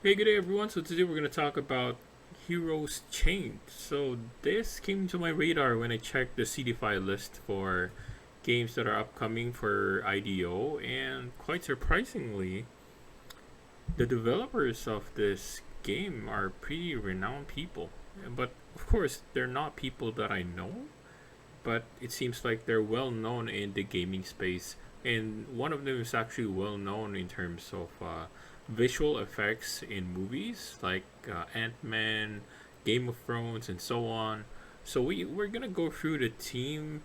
Hey, good day everyone. So today we're going to talk about Heroes Chained. So this came to my radar when I checked the CD5 list for games that are upcoming for IDO, and quite surprisingly, the developers of this game are pretty renowned people. But of course, they're not people that I know, but it seems like they're well known in the gaming space. And one of them is actually well known in terms of visual effects in movies like Ant-Man, Game of Thrones, and so on. So we're gonna go through the team,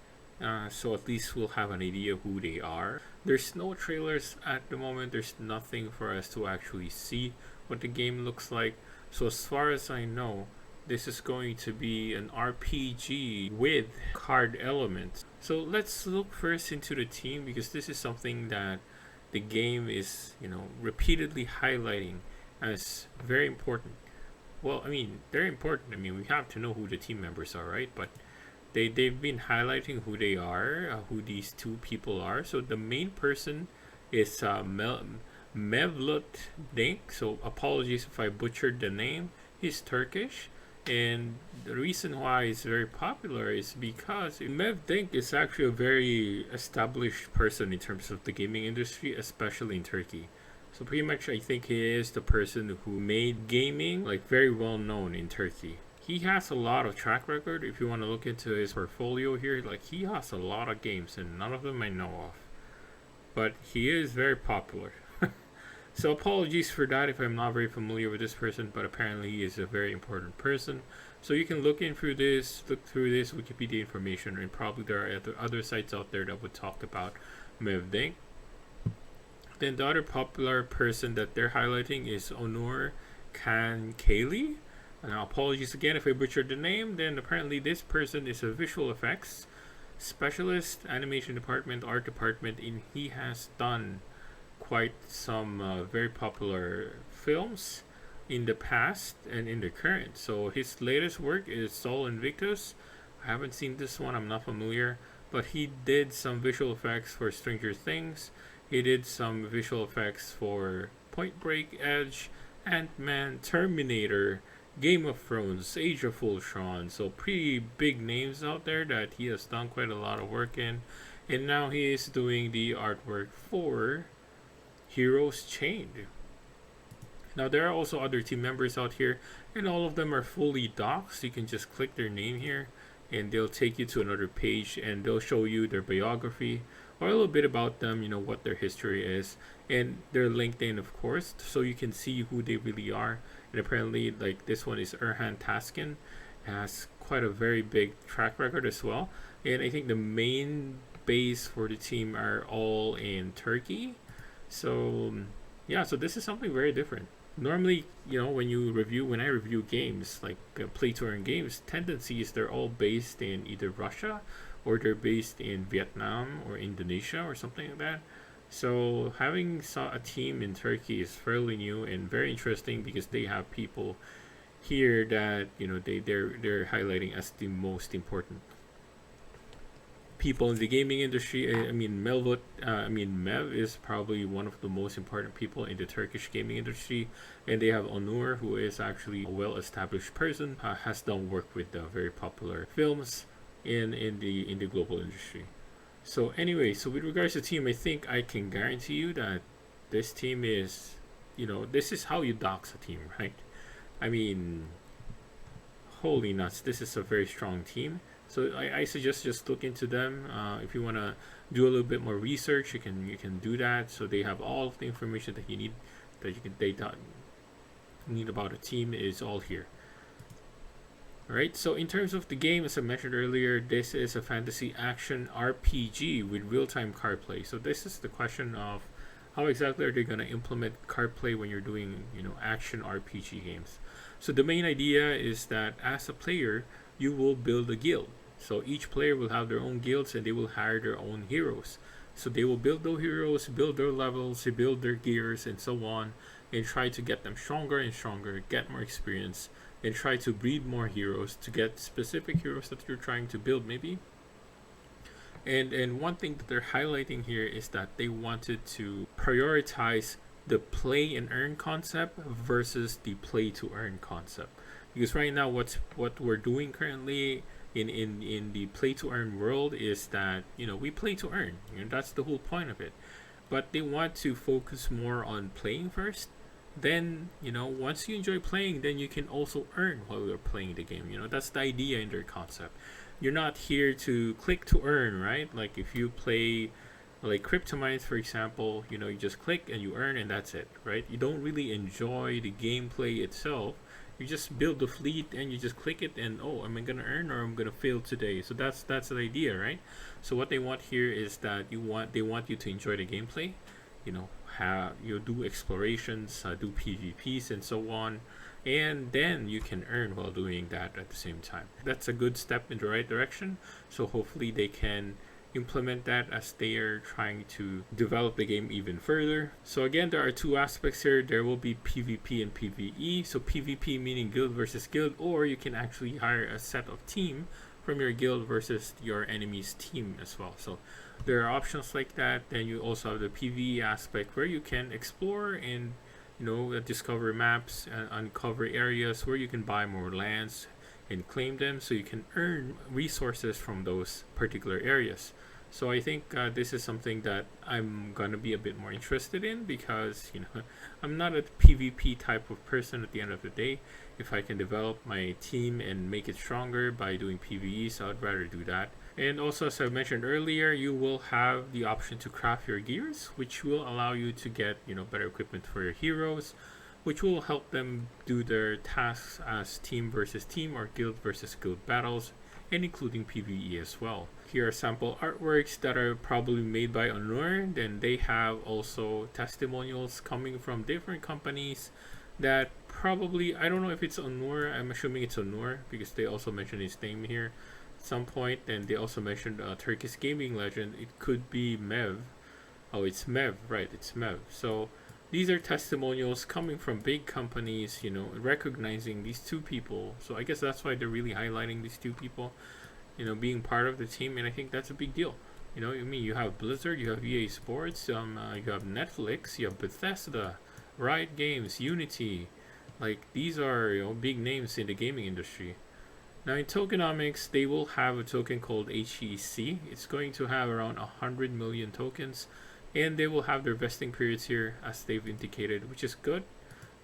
so at least we'll have an idea who they are. There's no trailers at the moment. There's nothing for us to actually see what the game looks like. So as far as I know, this is going to be an RPG with card elements. So let's look first into the team because this is something that the game is, repeatedly highlighting as very important. Well, I mean, they're important. I mean, we have to know who the team members are, right? But they've been highlighting who they are, who these two people are. So the main person is Mevlut Dink. So apologies if I butchered the name. He's Turkish. And the reason why it's very popular is because Mev Dink is actually a very established person in terms of the gaming industry, especially in Turkey. So pretty much I think he is the person who made gaming like very well known in Turkey. He has a lot of track record. If you want to look into his portfolio here, like he has a lot of games and none of them I know of. But he is very popular. So apologies for that if I'm not very familiar with this person, but apparently he is a very important person. So you can look through this Wikipedia information, and probably there are other sites out there that would talk about Mev Dink. Then the other popular person that they're highlighting is Onur Khan Kaylee. Now apologies again if I butchered the name. Then apparently this person is a visual effects specialist, animation department, art department, and he has done quite some very popular films in the past and in the current. So his latest work is Sol Invictus. I haven't seen this one, I'm not familiar, but he did some visual effects for Stranger Things. He did some visual effects for Point Break, Edge, Ant-Man, Terminator, Game of Thrones, Age of Ultron. So pretty big names out there that he has done quite a lot of work in. And now he is doing the artwork for Heroes Chained. Now there are also other team members out here, and all of them are fully doxed. You can just click their name here, and they'll take you to another page, and they'll show you their biography or a little bit about them. What their history is, and their LinkedIn, of course, so you can see who they really are. And apparently, like this one is Erhan Taskin, has quite a very big track record as well. And I think the main base for the team are all in Turkey. So yeah, so this is something very different. Normally, when I review games like play to earn games, tendencies they're all based in either Russia or they're based in Vietnam or Indonesia or something like that. So having a team in Turkey is fairly new and very interesting because they have people here that they're highlighting as the most important people in the gaming industry. Mev is probably one of the most important people in the Turkish gaming industry, and they have Onur, who is actually a well-established person, has done work with very popular films in the global industry. So anyway, so with regards to the team, I think I can guarantee you that this team is, this is how you dox a team, right? I mean, holy nuts, this is a very strong team. So I suggest just look into them. If you want to do a little bit more research, you can do that. So they have all of the information that you need, need about a team is all here. Alright, so in terms of the game, as I mentioned earlier, this is a fantasy action RPG with real-time card play. So this is the question of how exactly are they going to implement card play when you're doing, action RPG games. So the main idea is that as a player, you will build a guild. So each player will have their own guilds and they will hire their own heroes. So they will build those heroes, build their levels, build their gears, and so on, and try to get them stronger and stronger, get more experience, and try to breed more heroes to get specific heroes that you're trying to build, maybe. And one thing that they're highlighting here is that they wanted to prioritize the play and earn concept versus the play to earn concept. Because right now, what we're doing currently in the play to earn world is that we play to earn. That's the whole point of it. But they want to focus more on playing first. Then once you enjoy playing, then you can also earn while you're playing the game. That's the idea in their concept. You're not here to click to earn, right? Like if you play like Cryptomines, for example, you just click and you earn and that's it, right? You don't really enjoy the gameplay itself. You just build the fleet and you just click it and, oh, am I gonna earn or I'm gonna fail today? So that's the idea, right? So what they want here is that they want you to enjoy the gameplay. Have you do explorations, do PvPs and so on, and then you can earn while doing that at the same time. That's a good step in the right direction. So hopefully they can implement that as they are trying to develop the game even further. So again, there are two aspects here. There will be PvP and PvE. So PvP meaning guild versus guild, or you can actually hire a set of team from your guild versus your enemy's team as well. So there are options like that. Then you also have the PvE aspect where you can explore and discover maps and uncover areas where you can buy more lands and claim them, so you can earn resources from those particular areas. So I think this is something that I'm gonna be a bit more interested in, because I'm not a PvP type of person at the end of the day. If I can develop my team and make it stronger by doing PvE, so I'd rather do that. And also, as I mentioned earlier, you will have the option to craft your gears, which will allow you to get better equipment for your heroes, which will help them do their tasks as team versus team or guild versus guild battles, and including PvE as well. Here are sample artworks that are probably made by Onur. Then they have also testimonials coming from different companies that probably, I don't know if it's Onur, I'm assuming it's Onur because they also mentioned his name here at some point. And they also mentioned a Turkish gaming legend. It could be Mev. Oh, it's Mev, right, it's Mev. So these are testimonials coming from big companies, recognizing these two people. So I guess that's why they're really highlighting these two people, being part of the team. And I think that's a big deal. You have Blizzard, you have EA Sports, you have Netflix, you have Bethesda, Riot Games, Unity. Like, these are big names in the gaming industry. Now in tokenomics, they will have a token called HEC. It's going to have around 100 million tokens. And they will have their vesting periods here, as they've indicated, which is good.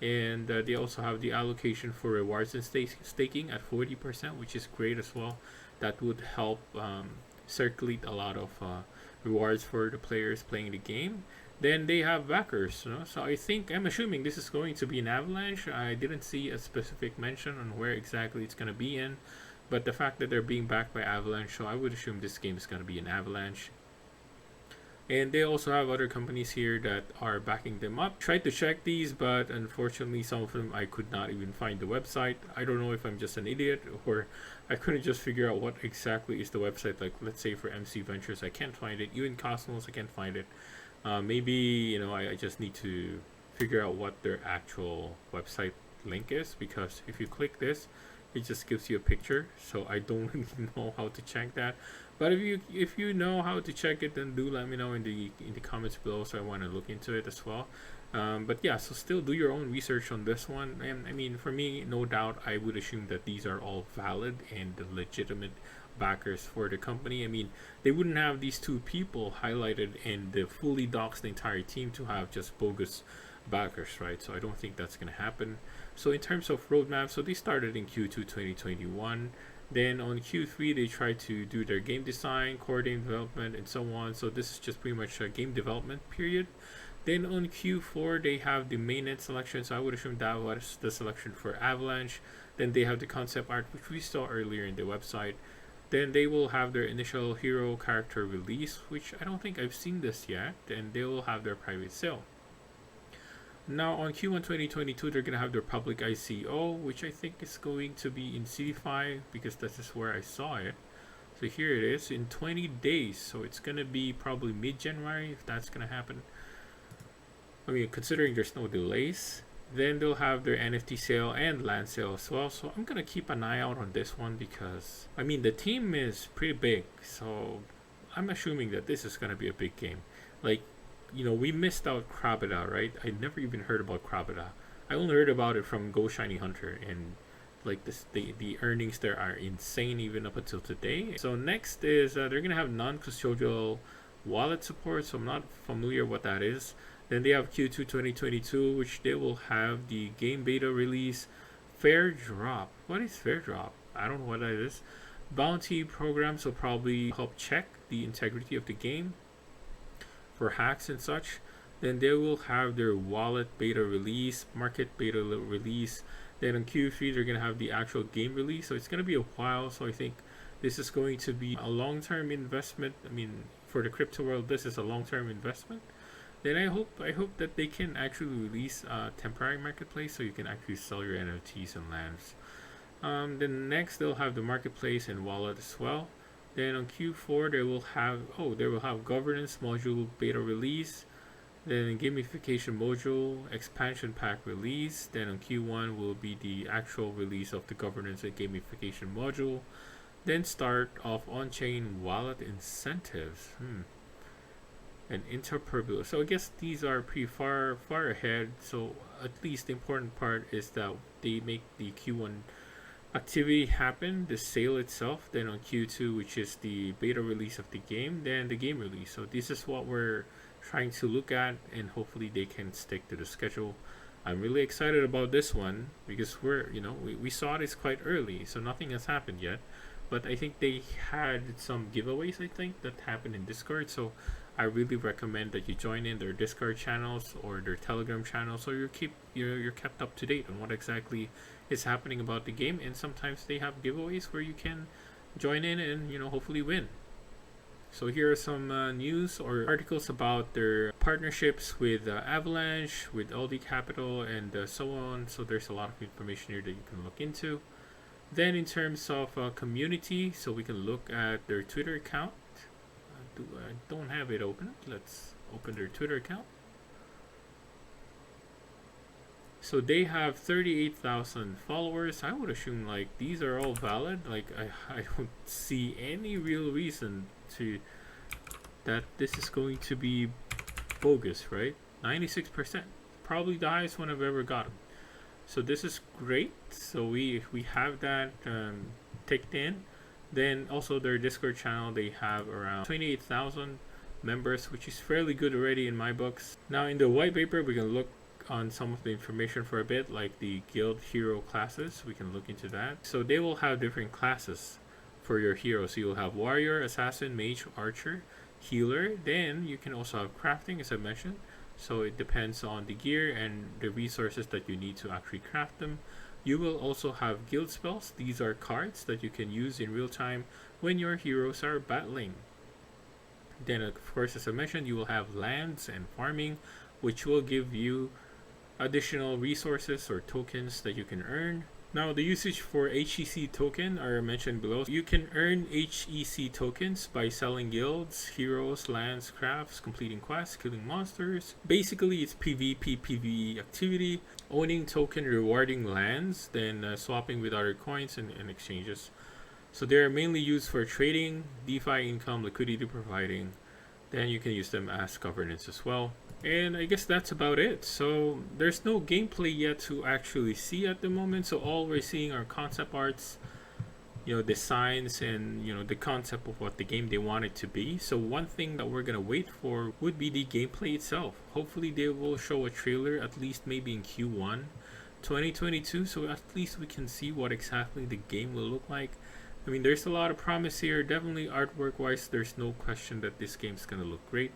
And they also have the allocation for rewards and staking at 40%, which is great as well. That would help circulate a lot of rewards for the players playing the game. Then they have backers. So I'm assuming this is going to be an Avalanche. I didn't see a specific mention on where exactly it's going to be in. But the fact that they're being backed by Avalanche, so I would assume this game is going to be an Avalanche. And they also have other companies here that are backing them up. Tried to check these, but unfortunately some of them I could not even find the website. I don't know if I'm just an idiot or I couldn't just figure out what exactly is the website. Like, let's say for MC Ventures, I can't find it. Even Cosmos, I can't find it. Maybe I just need to figure out what their actual website link is, because if you click this, it just gives you a picture. So I don't really know how to check that. But if you know how to check it, then do let me know in the comments below, so I want to look into it as well. But yeah, so still do your own research on this one. And I mean, for me, no doubt, I would assume that these are all valid and legitimate backers for the company. I mean, they wouldn't have these two people highlighted and the fully doxed the entire team to have just bogus backers, right? So I don't think that's going to happen. So in terms of roadmap, so they started in Q2 2021. Then on Q3, they tried to do their game design, core game development, and so on. So this is just pretty much a game development period. Then on Q4, they have the mainnet selection. So I would assume that was the selection for Avalanche. Then they have the concept art, which we saw earlier in the website. Then they will have their initial hero character release, which I don't think I've seen this yet. And they will have their private sale. Now on Q1 2022, they're going to have their public ICO, which I think is going to be in CD5 because that's just where I saw it. So here it is in 20 days. So it's going to be probably mid-January if that's going to happen. I mean, considering there's no delays. Then they'll have their NFT sale and land sale as well. So I'm going to keep an eye out on this one because, I mean, the team is pretty big. So I'm assuming that this is going to be a big game. Like, we missed out Krabada, right? I never even heard about Krabada. I only heard about it from Go Shiny Hunter, and like this, the earnings there are insane even up until today. So next is they're gonna have non-custodial wallet support. So I'm not familiar what that is. Then they have Q2 2022, which they will have the game beta release. Fair drop. What is fair drop? I don't know what that is. Bounty programs will probably help check the integrity of the game for hacks and such. Then they will have their wallet beta release, market beta release. Then on Q3 they're gonna have the actual game release. So it's gonna be a while. So I think this is going to be a long-term investment. I mean, for the crypto world, this is a long-term investment. Then I hope that they can actually release a temporary marketplace so you can actually sell your NFTs and lands. Then next they'll have the marketplace and wallet as well. Then on Q4 they will have governance module beta release. Then gamification module expansion pack release. Then on Q1 will be the actual release of the governance and gamification module. Then start off on-chain wallet incentives. And interoperability. So I guess these are pretty far ahead. So at least the important part is that they make the Q1 activity happen, the sale itself. Then on Q2, which is the beta release of the game, then the game release. So this is what we're trying to look at, and hopefully they can stick to the schedule. I'm really excited about this one because we saw this quite early, so nothing has happened yet. But I think they had some giveaways, I think, that happened in Discord. So I really recommend that you join in their Discord channels or their Telegram channels, so you're kept up to date on what exactly is happening about the game. And sometimes they have giveaways where you can join in and hopefully win. So here are some news or articles about their partnerships with Avalanche, with LD Capital, and so on. So there's a lot of information here that you can look into. Then in terms of community, so we can look at their Twitter account. I don't have it open. Let's open their Twitter account. So they have 38,000 followers. I would assume like these are all valid. Like I don't see any real reason to that this is going to be bogus, right? 96%, probably the highest one I've ever gotten. So this is great. So we have that ticked in. Then also their Discord channel, they have around 28,000 members, which is fairly good already in my books. Now in the white paper, we can look on some of the information for a bit, like the guild hero classes. We can look into that. So they will have different classes for your heroes. So you'll have warrior, assassin, mage, archer, healer. Then you can also have crafting, as I mentioned. So it depends on the gear and the resources that you need to actually craft them. You will also have guild spells. These are cards that you can use in real time when your heroes are battling. Then of course, as I mentioned, you will have lands and farming, which will give you additional resources or tokens that you can earn. Now the usage for HEC token are mentioned below. You can earn HEC tokens by selling guilds, heroes, lands, crafts, completing quests, killing monsters. Basically it's PvP, PvE activity, owning token, rewarding lands, then swapping with other coins and exchanges. So they're mainly used for trading, DeFi income, liquidity providing. Then you can use them as governance as well. And I guess that's about it. So there's no gameplay yet to actually see at the moment. So all we're seeing are concept arts, designs, and the concept of what the game they want it to be. So one thing that we're gonna wait for would be the gameplay itself. Hopefully they will show a trailer, at least maybe in Q1 2022, so at least we can see what exactly the game will look like. I mean, there's a lot of promise here. Definitely artwork wise, there's no question that this game's gonna look great.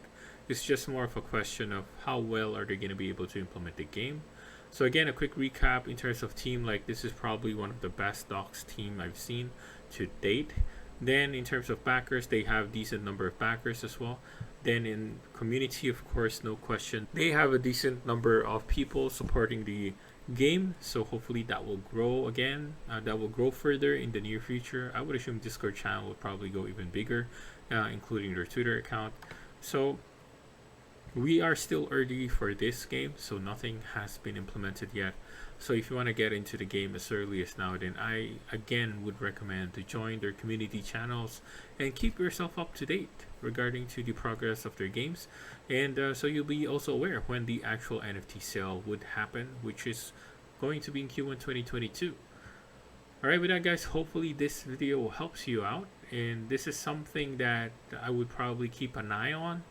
It's just more of a question of how well are they going to be able to implement the game. So again, a quick recap in terms of team, like this is probably one of the best Doxxed team I've seen to date. Then in terms of backers, they have decent number of backers as well. Then in community, of course, no question, they have a decent number of people supporting the game. So hopefully that will grow again. That will grow further in the near future. I would assume Discord channel will probably go even bigger, including their Twitter account. So we are still early for this game, so nothing has been implemented yet. So if you want to get into the game as early as now, then I again would recommend to join their community channels and keep yourself up to date regarding to the progress of their games. And so you'll be also aware when the actual NFT sale would happen, which is going to be in Q1 2022. Alright, with that guys, hopefully this video helps you out, and this is something that I would probably keep an eye on.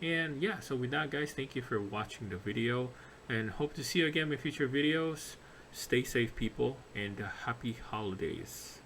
And yeah, so with that guys, thank you for watching the video, and hope to see you again in future videos. Stay safe people, and happy holidays.